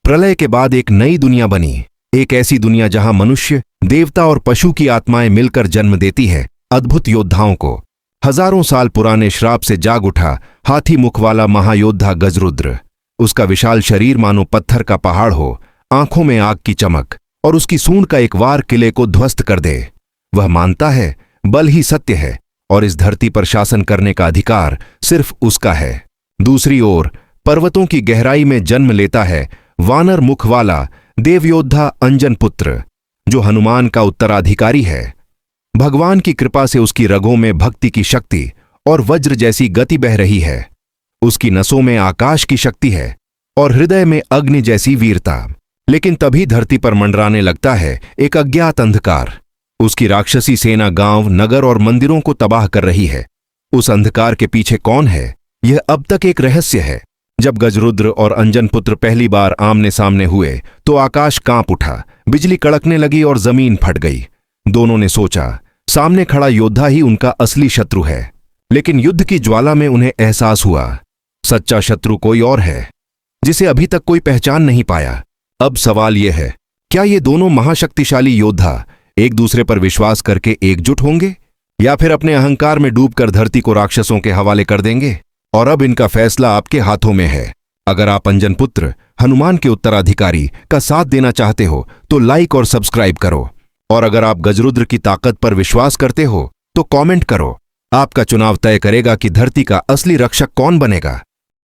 प्रलय के बाद एक नई दुनिया बनी, एक ऐसी दुनिया जहां मनुष्य, देवता और पशु की आत्माएं मिलकर जन्म देती है अद्भुत योद्धाओं को। हजारों साल पुराने श्राप से जाग उठा हाथी मुख वाला महायोद्धा गजरुद्र। उसका विशाल शरीर मानो पत्थर का पहाड़ हो, आंखों में आग की चमक, और उसकी सूंड का एक वार किले को ध्वस्त कर दे। वह मानता है बल ही सत्य है और इस धरती पर शासन करने का अधिकार सिर्फ उसका है। दूसरी ओर पर्वतों की गहराई में जन्म लेता है वानर मुख वाला देवयोद्धा अंजन पुत्र, जो हनुमान का उत्तराधिकारी है। भगवान की कृपा से उसकी रगों में भक्ति की शक्ति और वज्र जैसी गति बह रही है। उसकी नसों में आकाश की शक्ति है और हृदय में अग्नि जैसी वीरता। लेकिन तभी धरती पर मंडराने लगता है एक अज्ञात अंधकार। उसकी राक्षसी सेना गांव, नगर और मंदिरों को तबाह कर रही है। उस अंधकार के पीछे कौन है, यह अब तक एक रहस्य है। जब गजरुद्र और अंजन पुत्र पहली बार आमने सामने हुए तो आकाश कांप उठा, बिजली कड़कने लगी और जमीन फट गई। दोनों ने सोचा सामने खड़ा योद्धा ही उनका असली शत्रु है। लेकिन युद्ध की ज्वाला में उन्हें एहसास हुआ सच्चा शत्रु कोई और है, जिसे अभी तक कोई पहचान नहीं पाया। अब सवाल यह है, क्या ये दोनों महाशक्तिशाली योद्धा एक दूसरे पर विश्वास करके एकजुट होंगे या फिर अपने अहंकार में डूबकर धरती को राक्षसों के हवाले कर देंगे? और अब इनका फैसला आपके हाथों में है। अगर आप अंजन पुत्र, हनुमान के उत्तराधिकारी का साथ देना चाहते हो तो लाइक और सब्सक्राइब करो, और अगर आप गजरुद्र की ताकत पर विश्वास करते हो तो कमेंट करो। आपका चुनाव तय करेगा कि धरती का असली रक्षक कौन बनेगा।